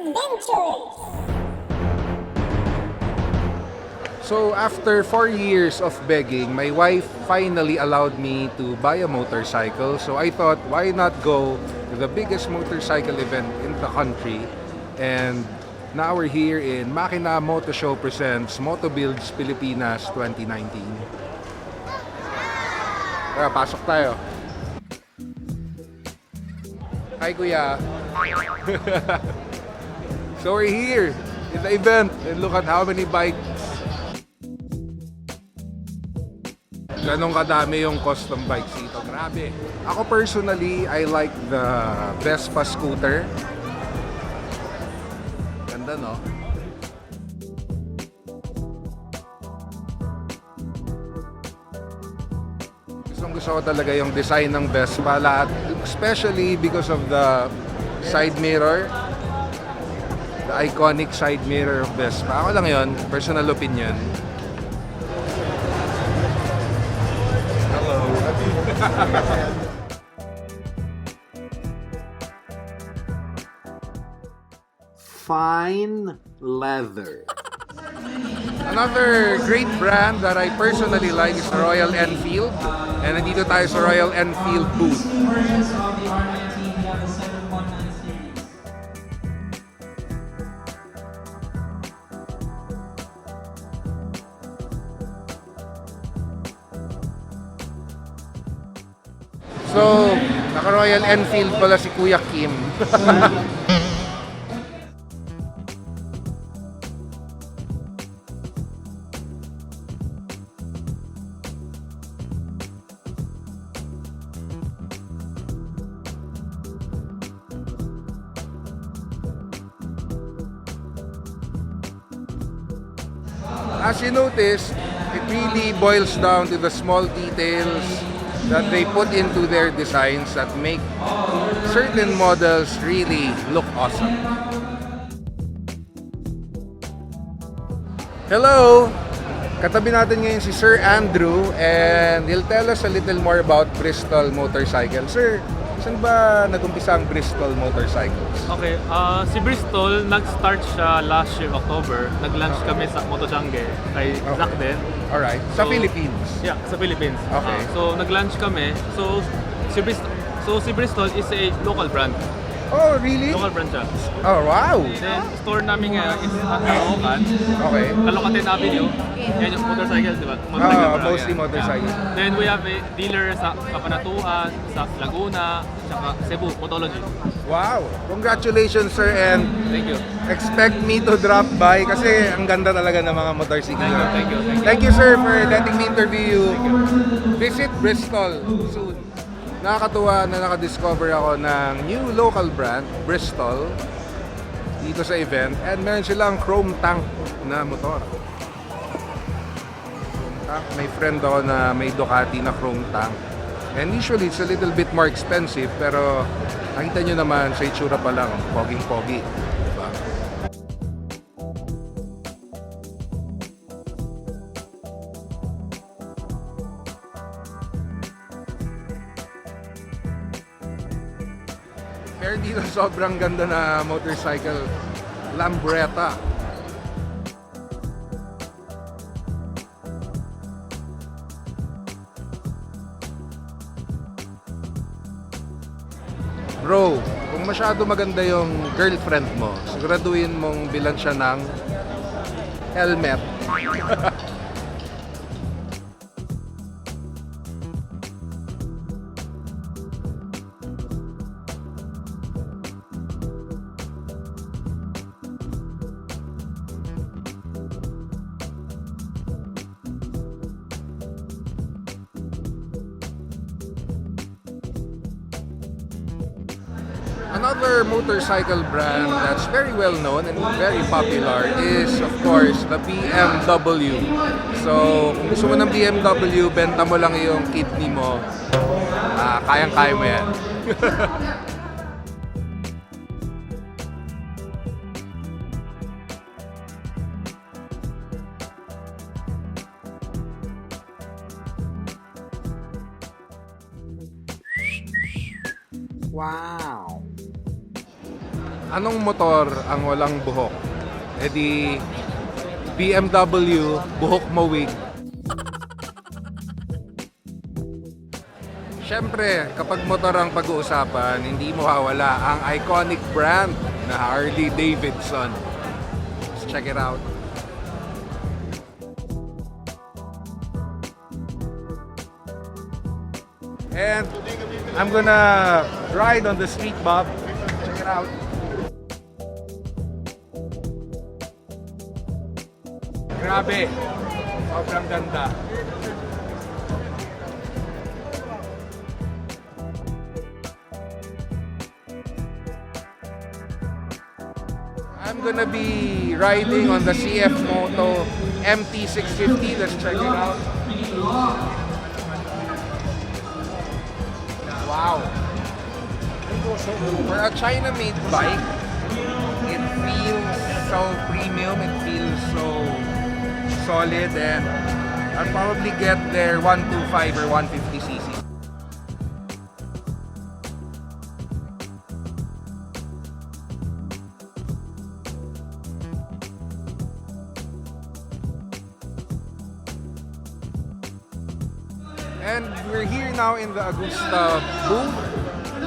Adventures. So after 4 years of begging, my wife finally allowed me to buy a motorcycle. So I thought, why not go to the biggest motorcycle event in the country? And now we're here in Makina Moto Show presents Motobuilds Pilipinas 2019. Tara, pasok tayo. Hi Kuya. So we're here in the event and look at how many bikes. Ganong kadami yung custom bikes dito. Grabe. Ako personally, I like the Vespa scooter. Ganda, no? Gusto ko talaga yung design ng Vespa lahat. Especially because of the side mirror. The iconic side mirror of Vespa. Ako lang yun, personal opinion. Fine leather. Another great brand that I personally like is Royal Enfield. And nandito tayo sa Royal Enfield booth. So, naka-Royal Enfield pala si Kuya Kim. As you notice, it really boils down to the small details that they put into their designs that make certain models really look awesome. Hello! Katabi natin ngayon si Sir Andrew and he'll tell us a little more about Bristol Motorcycle. Sir, saan ba nag-umpisa ang Bristol Motorcycles? Okay, si Bristol, nag-start siya last year, October. Nag-launch kami sa Motochange kay Zach din. Alright, sa So, Philippines. Yeah, sa Philippines. Okay. So, nag-launch kami. So, si Bristol is a local brand. Oh, really? Local brand siya. Oh, wow! Then, store namin ngayon is at Caloocan, Okay. Caloocan Avenue. Yan yung motorcycles, di ba? Motorcycle brand Mostly yan. motorcycle. Yeah. Then, we have a dealer sa Kapanatuan, sa Laguna, saka Cebu, Motology. Wow! Congratulations, sir, and Thank you. expect me to drop by kasi ang ganda talaga ng mga motorsiklo. Thank you. Thank you, sir, for letting me interview you. Visit Bristol soon. Nakakatuwa na nakadiscover ako ng new local brand, Bristol, dito sa event. And meron silang chrome tank na motor. May friend ako na may Ducati na chrome tank. And usually, it's a little bit more expensive, pero nakita nyo naman sa itsura pa lang, poging-pogi. Diba? Pero dito sobrang ganda na motorcycle, Lambretta. Bro, kung masyado maganda yung girlfriend mo, siguraduhin mong bilan siya ng helmet. Another motorcycle brand that's very well known and very popular is, of course, the BMW. So, kung gusto mo ng BMW, benta mo lang yung kidney mo. Kayang-kaya mo yan. Wow. Anong motor ang walang buhok? E di BMW, buhok mawig. Siyempre, kapag motor ang pag-uusapan, hindi mawawala ang iconic brand na Harley Davidson. Let's check it out. And I'm gonna ride on the street, Bob. Check it out. Grabe, sobrang ganda. I'm gonna be riding on the CF Moto MT650. Let's check it out. Wow. For a China-made bike, it feels so premium, it feels so solid, and I'll probably get their 125 or 150cc. And we're here now in the Augusta booth,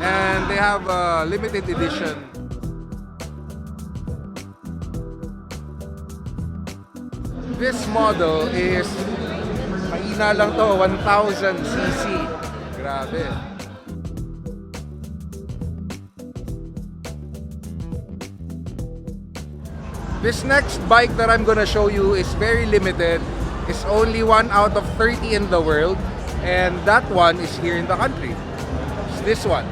and they have a limited edition. This model is mahina lang to, 1000cc. Grabe. This next bike that I'm gonna show you is very limited. It's only 1 out of 30 in the world. And that one is here in the country. It's this one.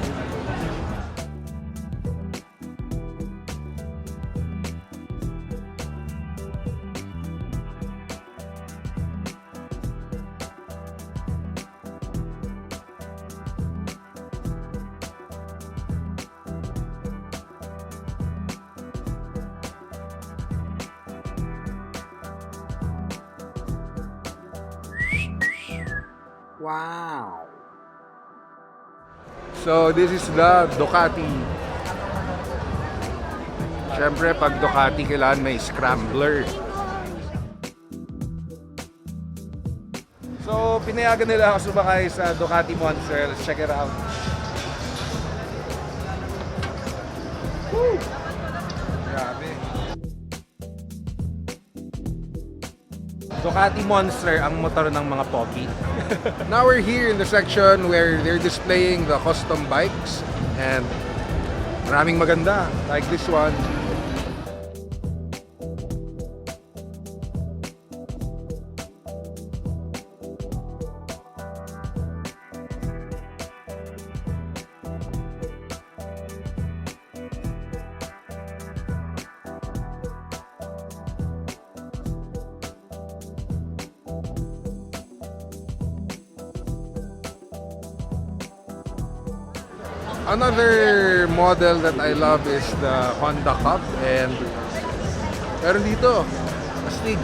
Wow! So this is the Ducati. Siyempre, pag Ducati, kailangan may scrambler. So, pinayagan nila ako sumakay sa Ducati Monster. Let's check it out. Woo! Grabe. Ducati Monster ang motor ng mga pogi. Now we're here in the section where they're displaying the custom bikes, and maraming maganda like this one. Another model that I love is the Honda Cup, and meron dito, astig.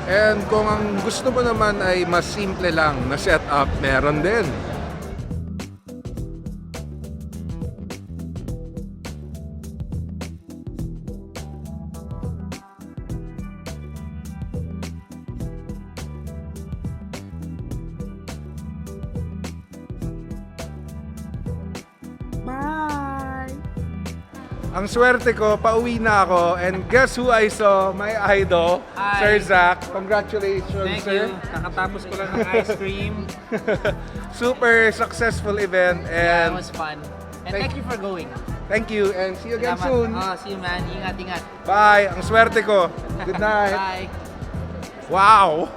And kung ang gusto mo naman ay mas simple lang na setup, meron din. Ang swerte ko, pauwi na ako, and guess who I saw? My idol, Hi. Sir Zach. Congratulations, Thank sir. you. Kakatapos ko lang ng ice cream. Super successful event, Yeah, it and was fun. And thank you for going. thank you, and see you again Salamat. soon. See you, man. Ingat. Bye! Ang swerte ko. Good night. Bye. Wow!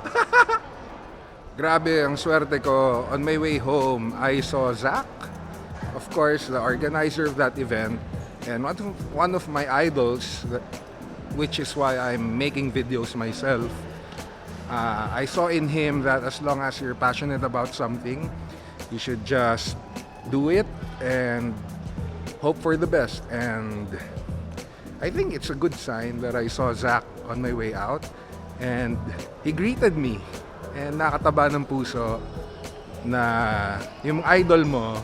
Grabe, ang swerte ko. On my way home, I saw Zach. of course, the organizer of that event, and one of my idols, which is why I'm making videos myself. I saw in him that as long as you're passionate about something, you should just do it and hope for the best. And I think it's a good sign that I saw Zach on my way out, and he greeted me, and nakataba ng puso na yung idol mo,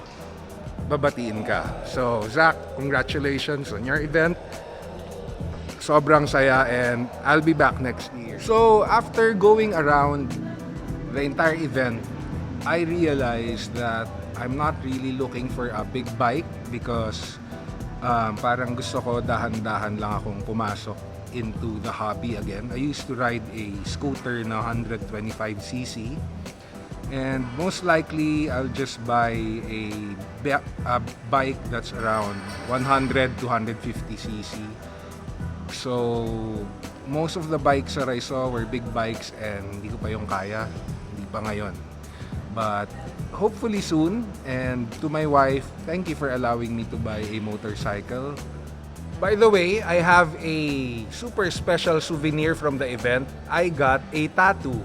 babatiin ka. So Zach, congratulations on your event. Sobrang saya, and I'll be back next year. So after going around the entire event, I realized that I'm not really looking for a big bike because parang gusto ko dahan-dahan lang akong pumasok into the hobby again. I used to ride a scooter na 125cc, and most likely I'll just buy a bike that's around 100 to 150cc. So most of the bikes that I saw were big bikes, and hindi ko pa yung kaya, hindi pa ngayon. But hopefully soon. And to my wife, thank you for allowing me to buy a motorcycle. By the way, I have a super special souvenir from the event. I got a tattoo.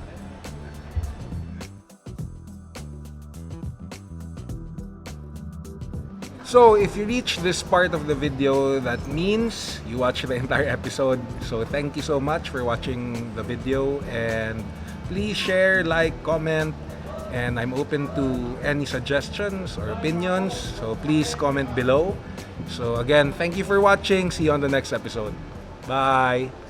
So if you reach this part of the video, that means you watched the entire episode. So thank you so much for watching the video, and please share, like, comment, and I'm open to any suggestions or opinions. So please comment below. So again, thank you for watching. See you on the next episode. Bye!